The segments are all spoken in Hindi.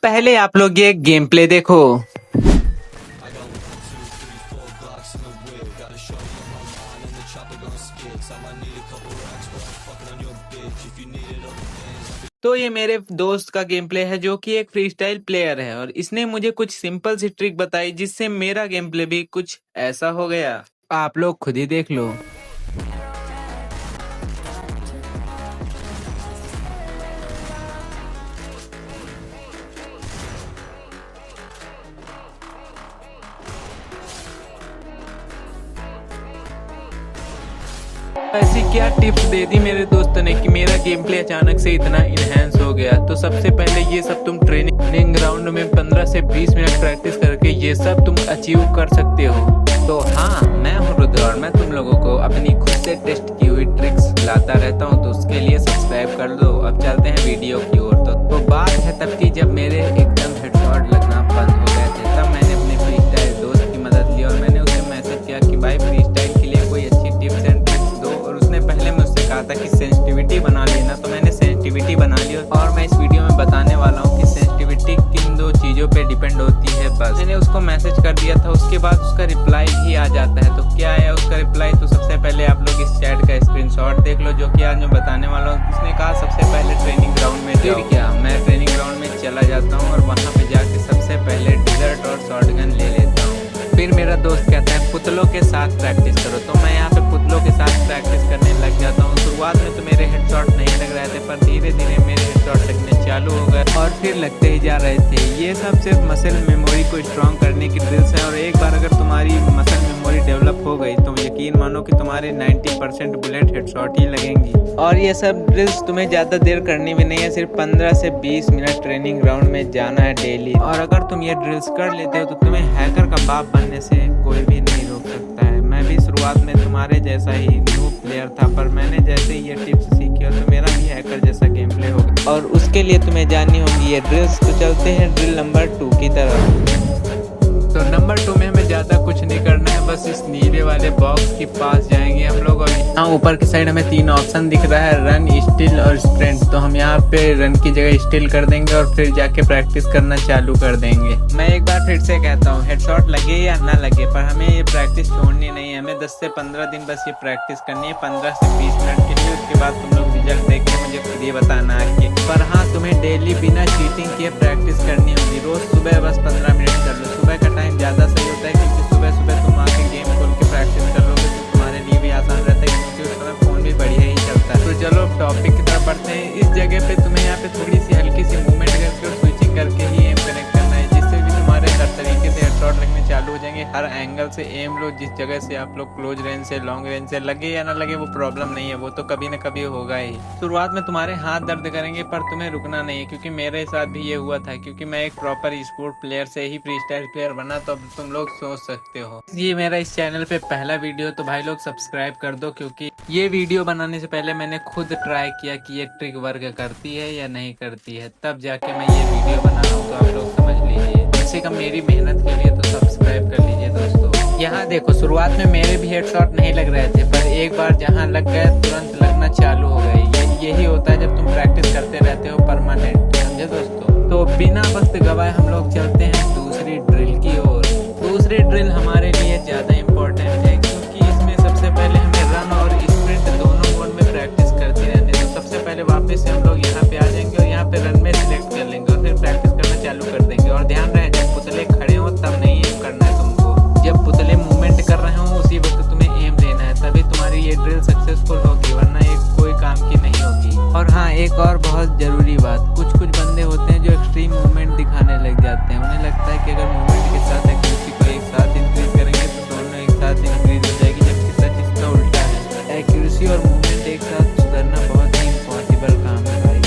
पहले आप लोग ये गेम प्ले देखो। तो ये मेरे दोस्त का गेम प्ले है जो कि एक फ्री स्टाइल प्लेयर है और इसने मुझे कुछ सिंपल सी ट्रिक बताई जिससे मेरा गेम प्ले भी कुछ ऐसा हो गया। आप लोग खुद ही देख लो। ऐसी क्या टिप्स दे दी मेरे दोस्त ने कि मेरा गेम प्ले अचानक से इतना इनहेंस हो गया। तो सबसे पहले ये सब तुम ट्रेनिंग ग्राउंड में 15 से 20 मिनट प्रैक्टिस करके ये सब तुम अचीव कर सकते हो। तो हाँ, मैं हूँ रुद्र और मैं तुम लोगों को अपनी खुद से टेस्ट की हुई ट्रिक्स लाता रहता हूँ। तो उसके लिए सब्सक्राइब कर दो। अब चलते हैं वीडियो की ओर। तो बात है तब की जब मेरे एकदम हेडशॉट लगना बंद हो गए थे। तब मैंने अपने फ्री स्टाइल दोस्त की मदद ली और मैंने उसे मैसेज किया कि भाई फ्री स्टाइल के लिए कोई अच्छी टिप्स एंड ट्रिक्स दो। और उसने पहले मुझसे कहा था कि सेंसिटिविटी बना लेना, तो मैंने सेंसिटिविटी बना ली। और मैं इस वीडियो में बताने वाला हूँ कि सेंसिटिविटी किन दो चीज़ों पे डिपेंड होती है। बस मैंने उसको मैसेज कर दिया था, उसके बाद उसका रिप्लाई भी आ जाता है। तो क्या है उसका रिप्लाई? तो सबसे पहले आप लोग इस चैट का स्क्रीनशॉट देख लो जो कि आज मैं बताने वाला हूँ। उसने कहा सबसे पहले ट्रेनिंग ग्राउंड में जाओ। क्या मैं ट्रेनिंग ग्राउंड में चला जाता हूँ और वहाँ पे जाके सबसे पहले डिजर्ट और शॉटगन ले लेता हूँ। फिर मेरा दोस्त कहता है पुतलों के साथ प्रैक्टिस करो। तो मैं यहाँ पे पुतलों के साथ प्रैक्टिस करने लग जाता हूँ। शुरुआत में तो मेरे हेडशॉट नहीं लग रहे थे, पर धीरे धीरे मेरे हेडशॉट लगने चालू हो गए और फिर लगते ही जा रहे थे। ये सब सिर्फ मसल मेमोरी को स्ट्रॉन्ग करने की ड्रिल्स है। और एक बार अगर तुम्हारी मसल मेमोरी डेवलप हो गई तो यकीन मानो कि तुम्हारे 90% बुलेट हेडशॉट ही लगेंगी। और ये सब ड्रिल्स तुम्हें ज़्यादा देर करनी भी नहीं है, सिर्फ 15 से 20 मिनट ट्रेनिंग ग्राउंड में जाना है डेली। और अगर तुम ये ड्रिल्स कर लेते हो तो तुम्हें हैकर का बाप बनने से कोई भी नहीं रोक सकता है। मैं भी शुरुआत में तुम्हारे जैसा ही न्यू प्लेयर था, पर मैंने जैसे ही ये टिप्स सीखी और तो मेरा भी हैकर जैसा गेम प्ले हो गया। और उसके लिए तुम्हें जाननी होंगी ये ड्रिल्स। तो चलते हैं ड्रिल नंबर 2 की तरफ। तो नंबर 2 में हमें ज़्यादा कुछ नहीं करना है, बस इस नीले वाले बॉक्स के पास जाएंगे हम लोग। और यहाँ ऊपर की साइड हमें 3 ऑप्शन दिख रहा है, रन, स्टिल और स्प्रिंट। तो हम यहाँ पे रन की जगह स्टिल कर देंगे और फिर जाके प्रैक्टिस करना चालू कर देंगे। मैं एक बार फिर से कहता हूँ, हेडशॉट लगे या ना लगे, पर हमें ये प्रैक्टिस छोड़नी नहीं है। हमें 10 से 15 दिन बस ये प्रैक्टिस करनी है, 15 से 20 मिनट के लिए। उसके बाद तुम लोग रिजल्ट देख के मुझे खुद ही बताना है। पर हाँ, तुम्हें डेली बिना चीटिंग किए प्रैक्टिस करनी होगी। रोज सुबह बस 15 मिनट कर लो। सुबह का टाइम ज़्यादा सही होता है क्योंकि सुबह सुबह तुम आके गेम खोल के प्रैक्टिस कर लोगे तो तुम्हारे लिए भी आसान रहता है, क्योंकि उस समय फ़ोन भी बढ़िया ही चलता है। तो चलो टॉपिक की तरफ बढ़ते हैं। इस जगह पे तुम्हें यहाँ पे थोड़ी सी हल्की सी मूवमेंट करके और स्विचिंग करके ही एम कनेक्ट करना है, जिससे भी तुम्हारे हर तरीके से हेडशॉट लगने चालू हो जाएंगे। हर एंगल से एम लो, जिस जगह से आप लोग क्लोज रेंज से लॉन्ग रेंज से लगे या ना लगे वो प्रॉब्लम नहीं है, वो तो कभी ना कभी होगा ही। शुरुआत में तुम्हारे हाथ दर्द करेंगे, पर तुम्हें रुकना नहीं है, क्योंकि मेरे साथ भी ये हुआ था। क्योंकि मैं एक प्रॉपर स्पोर्ट प्लेयर से ही फ्री स्टाइल प्लेयर बना, तो अब तुम लोग सोच सकते हो। ये मेरा इस चैनल पे पहला वीडियो, तो भाई लोग सब्सक्राइब कर दो, क्योंकि ये वीडियो बनाने से पहले मैंने खुद ट्राई किया कि ये ट्रिक वर्क करती है या नहीं करती है, तब जाके मैं ये वीडियो बना रहा हूँ। तो आप लोग समझ लीजिए, कम से कम मेरी मेहनत के लिए तो सब्सक्राइब कर लीजिए दोस्तों। यहाँ देखो, शुरुआत में मेरे भी हेडशॉट नहीं लग रहे थे, पर एक बार जहाँ लग गए तुरंत लगना चालू हो गए। यही होता है जब तुम प्रैक्टिस करते रहते हो परमानेंट, समझे दोस्तों। तो बिना वक्त गवाए हम लोग चलते हैं दूसरी ड्रिल की ओर। दूसरी ड्रिल हमारे लिए ज़्यादा इम्पोर्टेंट है, क्योंकि इसमें सबसे पहले हमें रन और स्प्रिंट दोनों मोड में प्रैक्टिस करती रहनी है। तो सबसे पहले वापस से हम लोग यहाँ पे आ जाएंगे और यहाँ पे रन में सिलेक्ट कर लेंगे और फिर प्रैक्टिस करना चालू कर देंगे। और ध्यान रहे, जब पुतले खड़े हो तब नहीं एम करना है तुमको। जब पुतले मूवमेंट कर रहे हो उसी वक्त तुम्हें एम लेना है, तभी तुम्हारी ये ड्रिल सक्सेसफुल होगी, वरना ये कोई काम की नहीं होगी। और हाँ, एक और बहुत ज़रूरी बात, कुछ बंदे होते हैं जो एक्सट्रीम मूवमेंट दिखाने लग जाते हैं। उन्हें लगता है कि अगर मूवमेंट के साथ एक्यूरेसी को एक साथ इंक्रीज करेंगे तो दोनों एक साथ इंक्रीज हो जाएगी, जबकि सच इसका उल्टा है। एक्यूरेसी और मूवमेंट एक साथ सुधरना बहुत ही इम्पॉसिबल काम है भाई।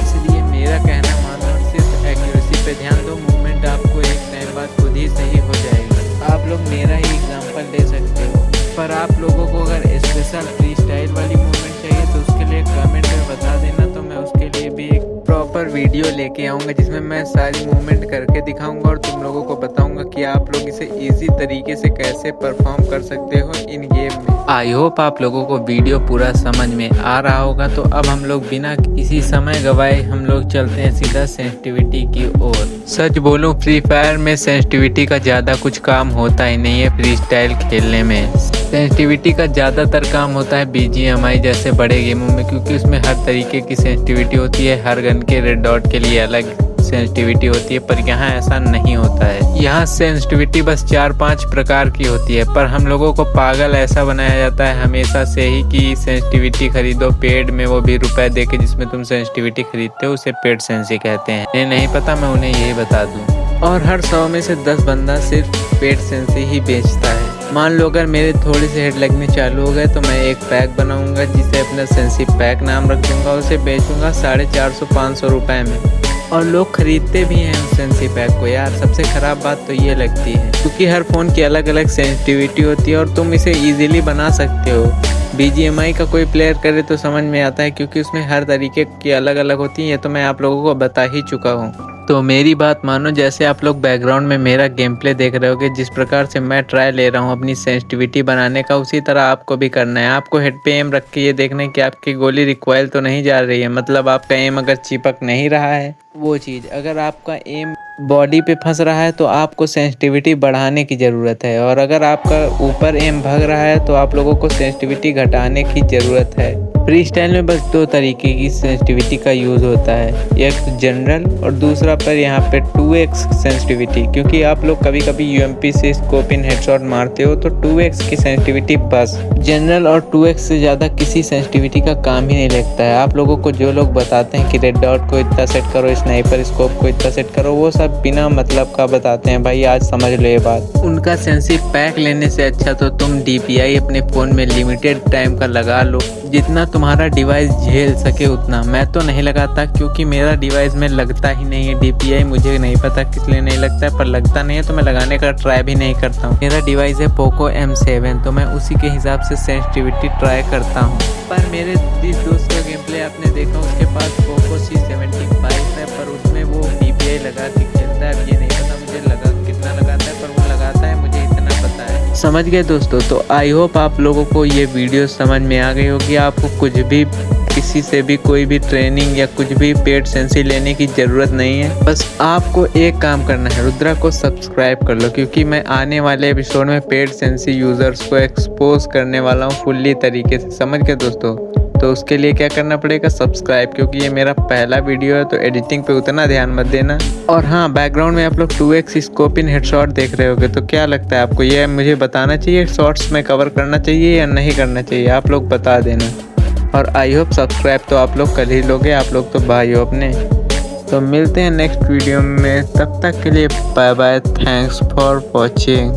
इसलिए मेरा कहना मानो, सिर्फ एक्यूरेसी पे ध्यान दो, मूवमेंट आपको एक टाइम बाद खुद ही सही हो जाएगी। आप लोग मेरा ही एग्जाम्पल ले सकते हो। पर आप लोगों को अगर स्पेशल फ्री स्टाइल वाली मूवमेंट चाहिए तो उसके लिए कमेंट में बता देना, तो मैं उसके लिए भी एक प्रॉपर वीडियो लेके लेके आऊँगा जिसमें मैं सारी मूवमेंट करके दिखाऊंगा और तुम लोगों को बताऊंगा कि आप लोग इसे इजी तरीके से कैसे परफॉर्म कर सकते हो इन गेम में। आई होप आप लोगों को वीडियो पूरा समझ में आ रहा होगा। तो अब हम लोग बिना किसी समय गवाए हम लोग चलते हैं सीधा सेंसिटिविटी की ओर। सच बोलूं, फ्री फायर में सेंसिटिविटी का ज़्यादा कुछ काम होता ही नहीं है। फ्री स्टाइल खेलने में सेंसिटिविटी का ज़्यादातर काम होता है BGMI जैसे बड़े गेमों में, क्योंकि उसमें हर तरीके की सेंसिटिविटी होती है। हर गन के रेड डॉट के लिए अलग सेंसिटिविटी होती है, पर यहाँ ऐसा नहीं होता है। यहाँ सेंसिटिविटी बस 4-5 प्रकार की होती है, पर हम लोगों को पागल ऐसा बनाया जाता है हमेशा से ही कि सेंसिटिविटी खरीदो पेड में, वो भी रुपए दे के जिसमें तुम सेंसिटिविटी खरीदते हो उसे पेड सेंसी कहते हैं। इन्हें नहीं पता, मैं उन्हें यही बता दूँ। और हर 100 में से 10 बंदा सिर्फ पेड सेंसी ही बेचता है। मान लो अगर मेरे थोड़े से हेड लगने चालू हो गए तो मैं एक पैक बनाऊंगा जिसे अपना सेंसी पैक नाम रख दूंगा। उसे बेचूंगा 450-500 रुपए में, और लोग खरीदते भी हैं उस सेंसी पैक को। यार सबसे ख़राब बात तो ये लगती है, क्योंकि हर फ़ोन की अलग अलग सेंसिटिविटी होती है और तुम इसे ईजिली बना सकते हो। BGMI का कोई प्लेयर करे तो समझ में आता है, क्योंकि उसमें हर तरीके की अलग अलग होती है। ये तो मैं आप लोगों को बता ही चुका हूँ। तो मेरी बात मानो, जैसे आप लोग बैकग्राउंड में मेरा गेम प्ले देख रहे होगे, जिस प्रकार से मैं ट्राई ले रहा हूँ अपनी सेंसिटिविटी बनाने का, उसी तरह आपको भी करना है। आपको हेड पे एम रख के ये देखना है कि आपकी गोली रिकॉइल तो नहीं जा रही है, मतलब आपका एम अगर चिपक नहीं रहा है वो चीज़। अगर आपका एम बॉडी पे फंस रहा है तो आपको सेंसिटिविटी बढ़ाने की ज़रूरत है, और अगर आपका ऊपर एम भाग रहा है तो आप लोगों को सेंसिटिविटी घटाने की ज़रूरत है। फ्री स्टाइल में बस 2 तरीके की सेंसिटिविटी का यूज़ होता है, एक जनरल और दूसरा पर यहाँ पे 2x सेंसिटिविटी। क्योंकि आप लोग कभी कभी UMP से स्कोप इन हेडशॉट मारते हो तो 2x की सेंसिटिविटी बस। जनरल और 2x से ज़्यादा किसी सेंसिटिविटी का काम ही नहीं लगता है। आप लोगों को जो लोग बताते हैं कि रेड डॉट को इतना सेट करो, स्नाइपर स्कोप को इतना सेट करो, वो सब बिना मतलब का बताते हैं। भाई आज समझ लो ये बात। उनका सेंसी पैक लेने से अच्छा तो तुम DPI अपने फ़ोन में लिमिटेड टाइम का लगा लो, जितना तुम्हारा डिवाइस झेल सके उतना। मैं तो नहीं लगाता क्योंकि मेरा डिवाइस में लगता ही नहीं है DPI। मुझे नहीं पता किस लिए नहीं लगता है, पर लगता नहीं है तो मैं लगाने का ट्राई भी नहीं करता हूँ। मेरा डिवाइस है POCO M7, तो मैं उसी के हिसाब से सेंसिटिविटी ट्राई करता हूँ। पर मेरे जिस दोस्त का गेम प्ले आपने देखा उसके पास POCO C75 है, पर उसमें वो DPI लगा के खेलता है। अब ये नहीं पता मुझे लगा कितना लगाता है, पर वो लगाता है, मुझे इतना पता है। समझ गए दोस्तों? तो आई होप आप लोगों को ये वीडियो समझ में आ गई होगी। आपको कुछ भी किसी से भी कोई भी ट्रेनिंग या कुछ भी पेड सेंसी लेने की ज़रूरत नहीं है। बस आपको एक काम करना है, रुद्रा को सब्सक्राइब कर लो, क्योंकि मैं आने वाले एपिसोड में पेड सेंसी यूज़र्स को एक्सपोज करने वाला हूँ फुल्ली तरीके से। समझ गए दोस्तों? तो उसके लिए क्या करना पड़ेगा? सब्सक्राइब, क्योंकि ये मेरा पहला वीडियो है तो एडिटिंग पे उतना ध्यान मत देना। और हाँ, बैकग्राउंड में आप लोग 2x स्कोप इन हेडशॉट देख रहे होगे, तो क्या लगता है आपको? ये मुझे बताना चाहिए शॉर्ट्स में कवर करना चाहिए या नहीं करना चाहिए? आप लोग बता देना। और आई होप सब्सक्राइब तो आप लोग कर ही लोगे, आप लोग तो भाई हो अपने। तो मिलते हैं नेक्स्ट वीडियो में, तब तक के लिए bye bye, thanks for watching.